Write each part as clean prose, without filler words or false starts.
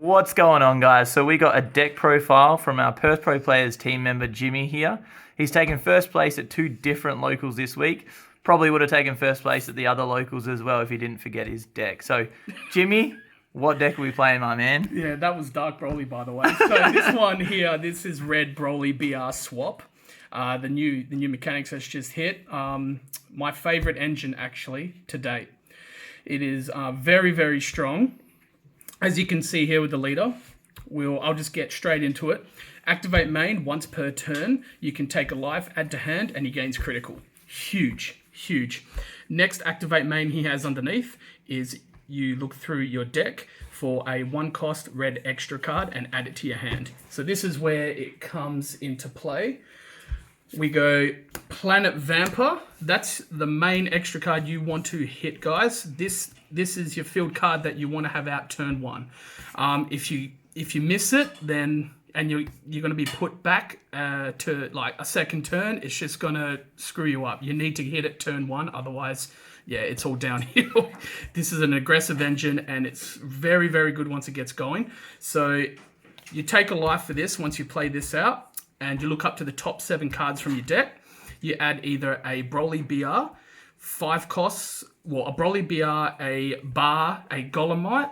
What's going on, guys? So we got a deck profile from our Perth Pro Players team member, Jimmy, here. He's taken first place at 2 different locals this week. Probably would have taken first place at the other locals as well if he didn't forget his deck. So, Jimmy, what deck are we playing, my man? Yeah, that was Dark Broly, by the way. So this one here, this is Red Broly BR Swap. The new mechanics has just hit. My favorite engine, actually, to date. It is very, very strong. As you can see here with the leader, I'll just get straight into it. Activate main once per turn. You can take a life, add to hand, and he gains critical. Huge, huge. Next activate main he has underneath is you look through your deck for a 1-cost red extra card and add it to your hand. So this is where it comes into play. We go Planet Vamper. That's the main extra card you want to hit, guys. This is your field card that you want to have out turn 1. If you miss it, then you're going to be put back to like a second turn. It's just going to screw you up. You need to hit it turn 1, otherwise, yeah, it's all downhill. This is an aggressive engine, and it's very, very good once it gets going. So you take a life for this once you play this out, and you look up to the top 7 cards from your deck. You add either a Broly BR, 5 costs, well, a Broly BR, a Bar, a Golemite,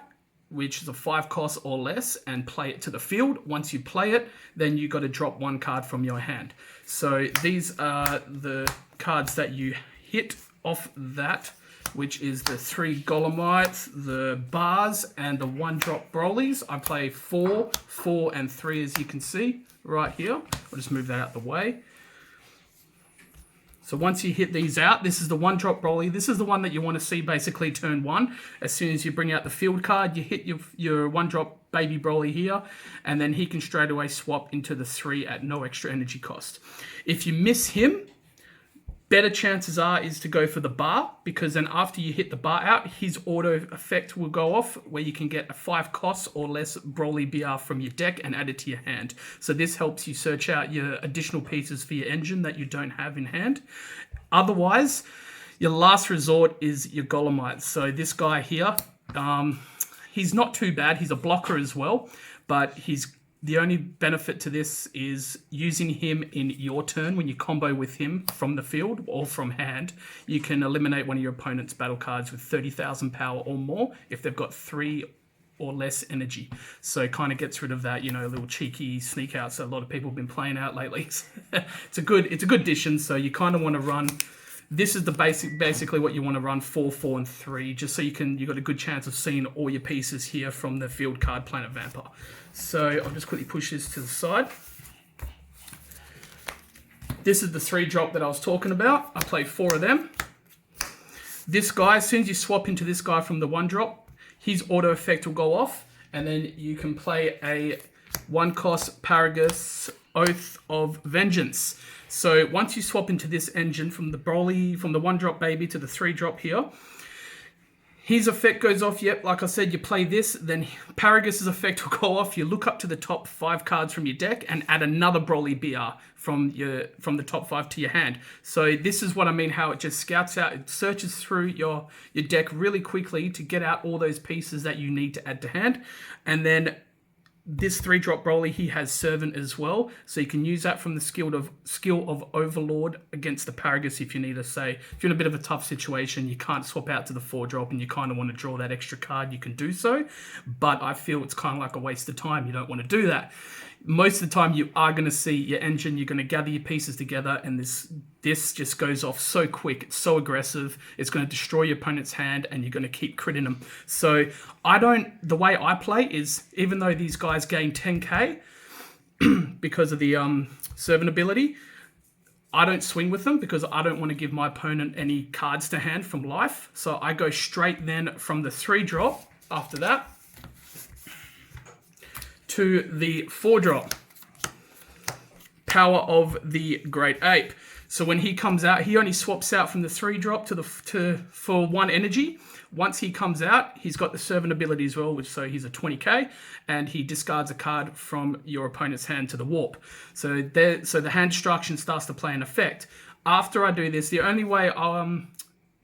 which is a 5 cost or less, and play it to the field. Once you play it, then you got to drop 1 card from your hand. So these are the cards that you hit off that, which is the 3 Golemites, the Bars, and the 1-drop Brolys. I play 4, 4, and 3, as you can see right here. I'll just move that out the way. So once you hit these out, this is the 1-drop Broly. This is the one that you want to see basically turn 1. As soon as you bring out the field card, you hit your 1-drop baby Broly here, and then he can straight away swap into the 3 at no extra energy cost. If you miss him, better chances is to go for the Bar, because then after you hit the Bar out, his auto effect will go off, where you can get a 5 cost or less Broly BR from your deck and add it to your hand. So this helps you search out your additional pieces for your engine that you don't have in hand. Otherwise, your last resort is your Golemites. So this guy here, he's not too bad. He's a blocker as well, but the only benefit to this is using him in your turn. When you combo with him from the field or from hand, you can eliminate one of your opponent's battle cards with 30,000 power or more if they've got 3 or less energy. So it kind of gets rid of that, little cheeky sneak outs that a lot of people have been playing out lately. It's a good addition. So you kind of want to run. This is the basically what you want to run 4, 4, and 3, just so you got a good chance of seeing all your pieces here from the field card Planet Vamper. So I'll just quickly push this to the side. This is the 3-drop that I was talking about. I played 4 of them. This guy, as soon as you swap into this guy from the 1-drop, his auto effect will go off, and then you can play a 1-cost Paragus Oath of Vengeance. So once you swap into this engine from the Broly, from the 1-drop baby to the 3-drop here, his effect goes off. Yep, like I said, you play this, then Paragus' effect will go off. You look up to the top 5 cards from your deck and add another Broly BR from the top 5 to your hand. So this is what I mean, how it just scouts out, it searches through your deck really quickly to get out all those pieces that you need to add to hand. And then this 3-drop Broly, he has Servant as well, so you can use that from the skill of Overlord against the Paragus if you need to say, if you're in a bit of a tough situation, you can't swap out to the 4-drop and you kind of want to draw that extra card, you can do so, but I feel it's kind of like a waste of time. You don't want to do that. Most of the time you are going to see your engine, you're going to gather your pieces together, and this just goes off so quick. It's so aggressive. It's going to destroy your opponent's hand, and you're going to keep critting them. So the way I play is, even though these guys gain 10k because of the Servant ability, I don't swing with them because I don't want to give my opponent any cards to hand from life. So I go straight then from the 3-drop after that to the 4-drop, Power of the Great Ape. So when he comes out, he only swaps out from the 3-drop for 1 energy. Once he comes out, he's got the Servant ability as well, so he's a 20k, and he discards a card from your opponent's hand to the warp. So the hand destruction starts to play an effect. After I do this, the only way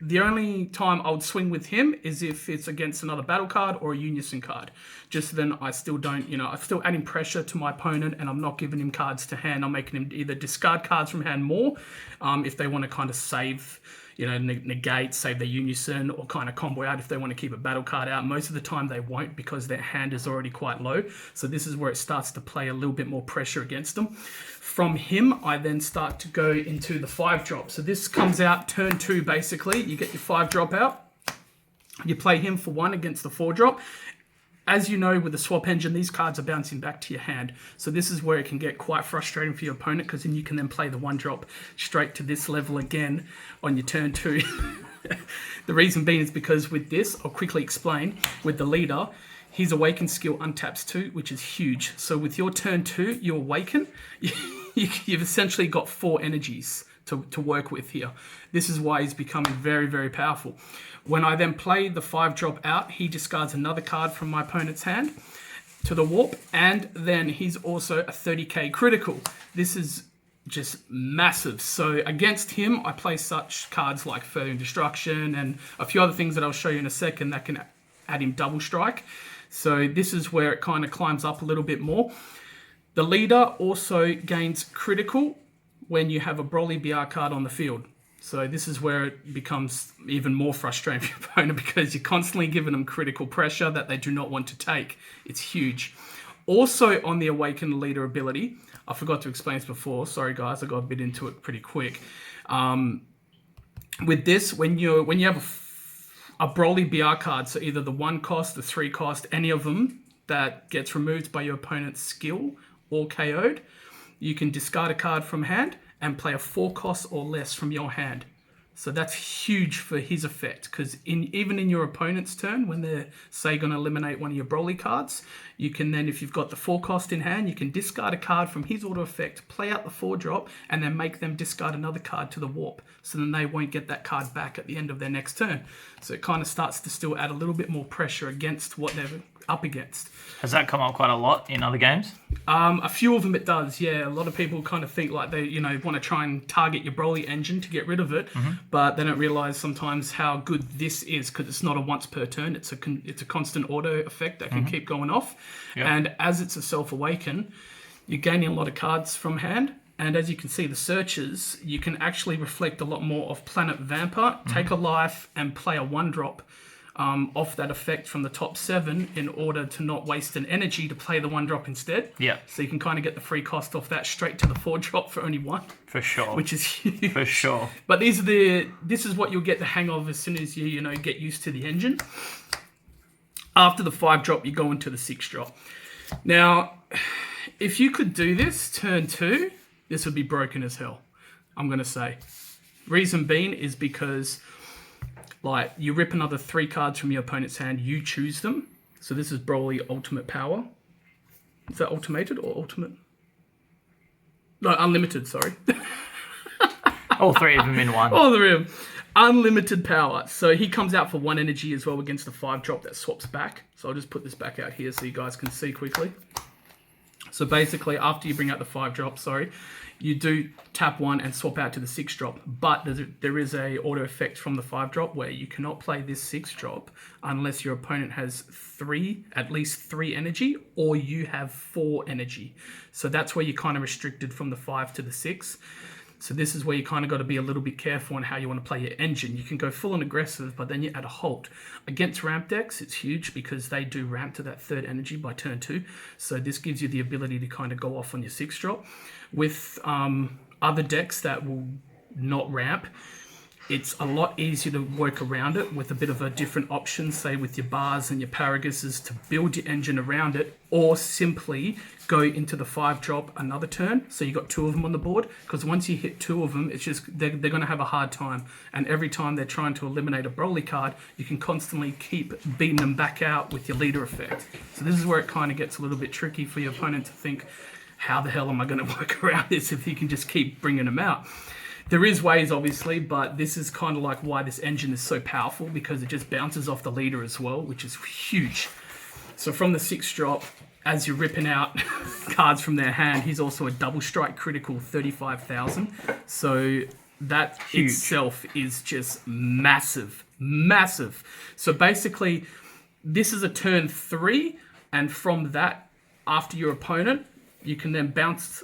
The only time I would swing with him is if it's against another battle card or a unison card. Just then I still don't, I'm still adding pressure to my opponent and I'm not giving him cards to hand. I'm making him either discard cards from hand more if they want to kind of save, negate, save their unison, or kind of combo out if they want to keep a battle card out. Most of the time they won't because their hand is already quite low. So this is where it starts to play a little bit more pressure against them. From him, I then start to go into the 5-drop. So this comes out turn 2, basically. You get your 5-drop out. You play him for 1 against the 4-drop. As you know, with the swap engine, these cards are bouncing back to your hand. So this is where it can get quite frustrating for your opponent because then you can then play the 1-drop straight to this level again on your turn 2. The reason being is because with this, I'll quickly explain, with the leader, his awaken skill untaps 2, which is huge. So with your turn 2, you awaken, you've essentially got 4 energies to work with here. This is why he's becoming very, very powerful. When I then play the 5-drop out, he discards another card from my opponent's hand to the warp, and then he's also a 30k critical. This is just massive. So against him, I play such cards like Furthering Destruction and a few other things that I'll show you in a second that can add him double strike. So this is where it kind of climbs up a little bit more. The leader also gains critical when you have a Broly BR card on the field. So this is where it becomes even more frustrating for your opponent because you're constantly giving them critical pressure that they do not want to take. It's huge. Also on the Awakened Leader ability, I forgot to explain this before. Sorry guys, I got a bit into it pretty quick. With this, when you have a Broly BR card, so either the 1 cost, the 3 cost, any of them that gets removed by your opponent's skill or KO'd, you can discard a card from hand and play a 4 cost or less from your hand. So that's huge for his effect because even in your opponent's turn, when they're, say, going to eliminate one of your Broly cards, you can then, if you've got the 4 cost in hand, you can discard a card from his auto effect, play out the 4-drop, and then make them discard another card to the warp. So then they won't get that card back at the end of their next turn. So it kind of starts to still add a little bit more pressure against what they're up against. Has that come up quite a lot in other games? A few of them it does, yeah. A lot of people kind of think like they, want to try and target your Broly engine to get rid of it, but they don't realize sometimes how good this is because it's not a once per turn. It's a constant auto effect that can keep going off. Yep. And as it's a self-awaken, you're gaining a lot of cards from hand. And as you can see, the searches, you can actually reflect a lot more of Planet Vampire, take a life and play a 1-drop off that effect from the top 7 in order to not waste an energy to play the 1-drop instead. Yeah. So you can kind of get the free cost off that straight to the 4-drop for only 1. For sure. Which is huge. For sure. But this is what you'll get the hang of as soon as you get used to the engine. After the 5-drop, you go into the 6-drop. Now, if you could do this turn 2, this would be broken as hell, I'm going to say. Reason being is because you rip another 3 cards from your opponent's hand, you choose them. So this is Broly Ultimate Power. Is that Ultimated or Ultimate? No, Unlimited, sorry. All 3 of them in one. All 3 of them. Unlimited Power. So he comes out for 1 energy as well against the 5-drop that swaps back. So I'll just put this back out here so you guys can see quickly. So basically, after you bring out the 5-drop, you do tap 1 and swap out to the 6-drop. But there is a auto effect from the 5-drop where you cannot play this 6-drop unless your opponent has at least 3 energy, or you have 4 energy. So that's where you're kind of restricted from the 5 to the 6. So this is where you kind of got to be a little bit careful on how you want to play your engine. You can go full and aggressive, but then you add a halt. Against ramp decks, it's huge because they do ramp to that 3rd energy by turn 2. So this gives you the ability to kind of go off on your 6-drop. With other decks that will not ramp, it's a lot easier to work around it with a bit of a different option, say with your bars and your Paraguses, to build your engine around it, or simply go into the 5-drop another turn. So you got 2 of them on the board, because once you hit 2 of them, it's just they're going to have a hard time. And every time they're trying to eliminate a Broly card, you can constantly keep beating them back out with your leader effect. So this is where it kind of gets a little bit tricky for your opponent to think, how the hell am I going to work around this if you can just keep bringing them out? There is ways, obviously, but this is kind of like why this engine is so powerful, because it just bounces off the leader as well, which is huge. So from the 6-drop, as you're ripping out cards from their hand, he's also a double strike critical 35,000. So That Huge. itself is just massive. Massive. So basically, this is a turn 3, and from that, after your opponent, you can then bounce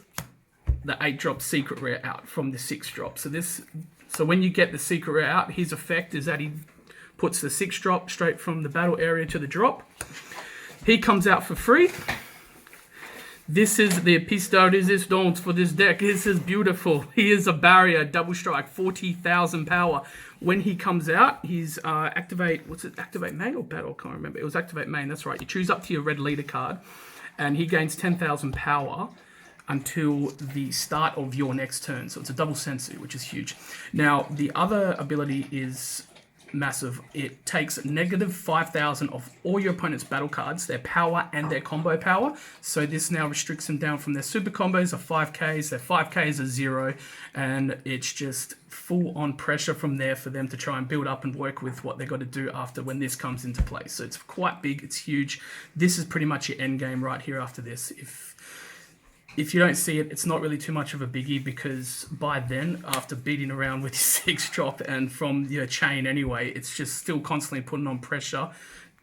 the 8-drop secret rare out from the 6-drop. So when you get the secret rare out, his effect is that he puts the 6-drop straight from the battle area to the drop. He comes out for free. This is the piece de resistance for this deck. This is beautiful. He is a barrier, double strike, 40,000 power. When he comes out, he's activate main or battle? I can't remember. It was activate main, that's right. You choose up to your red leader card, and he gains 10,000 power until the start of your next turn. So it's a double sensu, which is huge. Now, the other ability is massive. It takes negative 5,000 of all your opponent's battle cards, their power and their combo power. So this now restricts them down from their super combos of 5Ks, their 5Ks are 0, and it's just full on pressure from there for them to try and build up and work with what they've got to do after when this comes into play. So it's quite big, it's huge. This is pretty much your end game right here after this. If you don't see it, it's not really too much of a biggie, because by then, after beating around with your 6-drop and from your chain anyway, it's just still constantly putting on pressure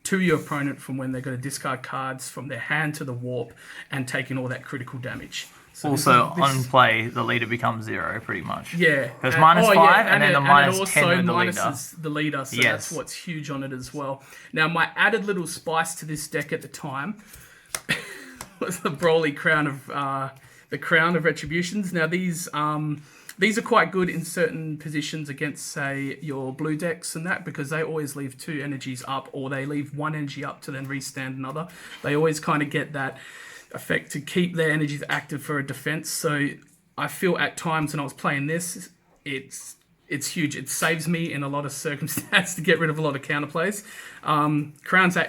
to your opponent from when they're going to discard cards from their hand to the warp and taking all that critical damage. So also, on play, the leader becomes 0 pretty much. Yeah. There's -5 and then the -10 with the leader. Minuses the leader, so that's what's huge on it as well. Now, my added little spice to this deck at the time was the Broly crown of retributions. Now these are quite good in certain positions against, say, your blue decks and that, because they always leave 2 energies up, or they leave 1 energy up to then restand another. They always kind of get that effect to keep their energies active for a defense. So I feel at times when I was playing this, it's huge. It saves me in a lot of circumstances to get rid of a lot of counterplays. Crowns are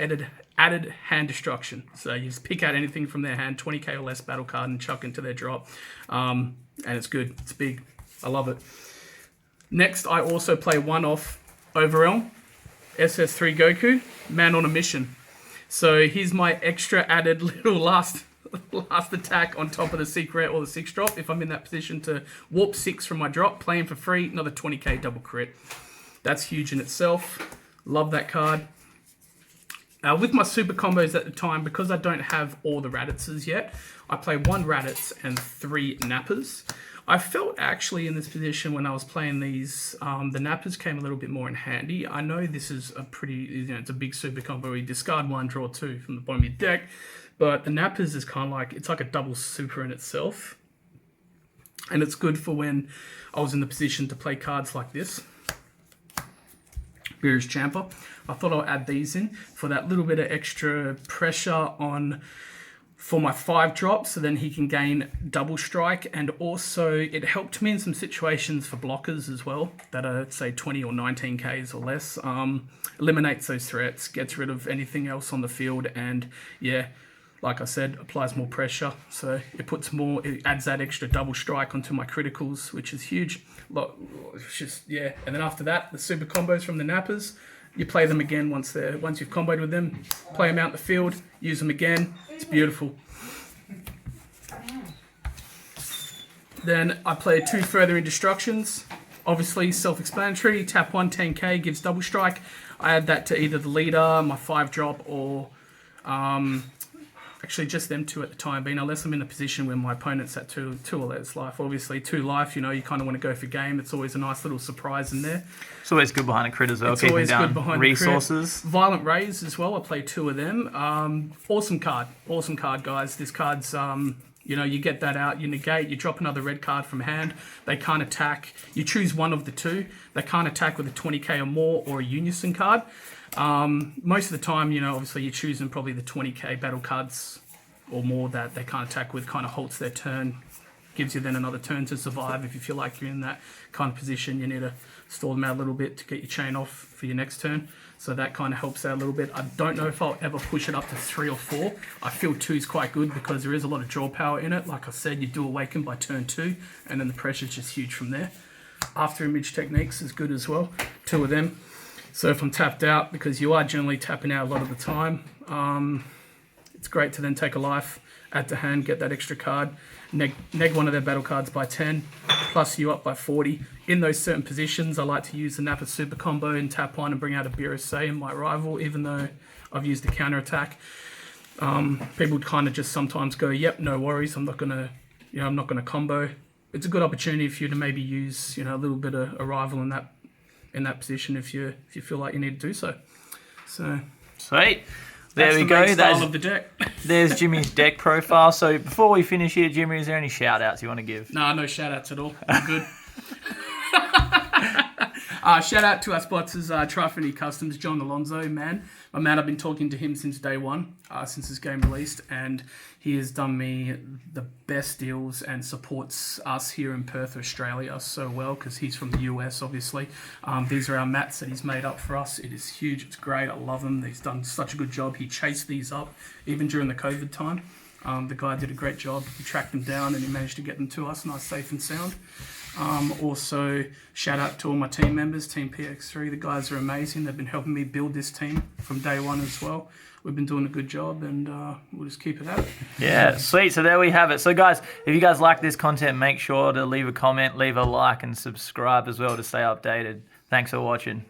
added hand destruction. So you just pick out anything from their hand, 20k or less battle card, and chuck into their drop. And it's good. It's big. I love it. Next, I also play one-off Overrealm, SS3 Goku, Man on a Mission. So here's my extra added little last attack on top of the secret or the 6-drop. If I'm in that position to warp 6 from my drop, playing for free, another 20k double crit. That's huge in itself. Love that card. With my super combos at the time, because I don't have all the Raditz yet, I play 1 Raditz and 3 Nappers. I felt actually in this position when I was playing these, the Nappers came a little bit more in handy. I know this is a pretty, it's a big super combo where you discard 1, draw 2 from the bottom of your deck, but the Nappers is kind of like, it's like a double super in itself. And it's good for when I was in the position to play cards like this. Beerus Champa. I thought I'll add these in for that little bit of extra pressure for my 5-drop, so then he can gain double strike, and also it helped me in some situations for blockers as well that are, say, 20 or 19Ks or less. Eliminates those threats, gets rid of anything else on the field, and yeah, like I said, applies more pressure. So it adds that extra double strike onto my criticals, which is huge. It's just, yeah. And then after that, the super combos from the Nappers, you play them again once you've comboed with them, play them out in the field, use them again. It's beautiful. Then I play 2 further indestructions. Obviously, self-explanatory. Tap 1, 10k, gives double strike. I add that to either the leader, my 5-drop, or actually just them 2 at the time being, unless I'm in a position where my opponent's at 2 or less life. Obviously, 2 life, you kind of want to go for game. It's always a nice little surprise in there. It's always good behind a crit as well. It's always good behind resources. Violent Rays as well. I play 2 of them. Awesome card, guys. This card's you get that out, you negate, you drop another red card from hand. They can't attack. You choose one of the 2. They can't attack with a 20k or more or a unison card. Most of the time, obviously you're choosing probably the 20k battle cards or more that they can't attack with, kind of halts their turn, gives you then another turn to survive. If you feel like you're in that kind of position, you need to stall them out a little bit to get your chain off for your next turn. So that kind of helps out a little bit. I don't know if I'll ever push it up to 3 or 4. I feel 2 is quite good because there is a lot of draw power in it. Like I said, you do awaken by turn 2, and then the pressure is just huge from there. After image techniques is good as well, 2 of them. So if I'm tapped out, because you are generally tapping out a lot of the time, it's great to then take a life, add to hand, get that extra card, neg one of their battle cards by 10, plus you up by 40. In those certain positions, I like to use the Napa Super Combo and tap on and bring out a BRSA in my rival, even though I've used the counter attack. People kind of just sometimes go, yep, no worries, I'm not gonna combo. It's a good opportunity for you to maybe use, a little bit of a rival in that position if you feel like you need to do so. So sweet. There we go. Style of the deck. There's Jimmy's deck profile. So before we finish here, Jimmy, is there any shout outs you want to give? No shout outs at all. I'm good. Shout out to our sponsors, Tri-Affinity Customs, John Alonso, man. My man, I've been talking to him since day one, since this game released, and he has done me the best deals and supports us here in Perth, Australia so well, because he's from the US, obviously. These are our mats that he's made up for us. It is huge. It's great. I love them. He's done such a good job. He chased these up, even during the COVID time. The guy did a great job. He tracked them down and he managed to get them to us nice, safe and sound. Also, shout out to all my team members, Team PX3. The guys are amazing. They've been helping me build this team from day one as well. We've been doing a good job, and we'll just keep it at it. Yeah, sweet. So there we have it. So guys, if you guys like this content, make sure to leave a comment, leave a like, and subscribe as well to stay updated. Thanks for watching.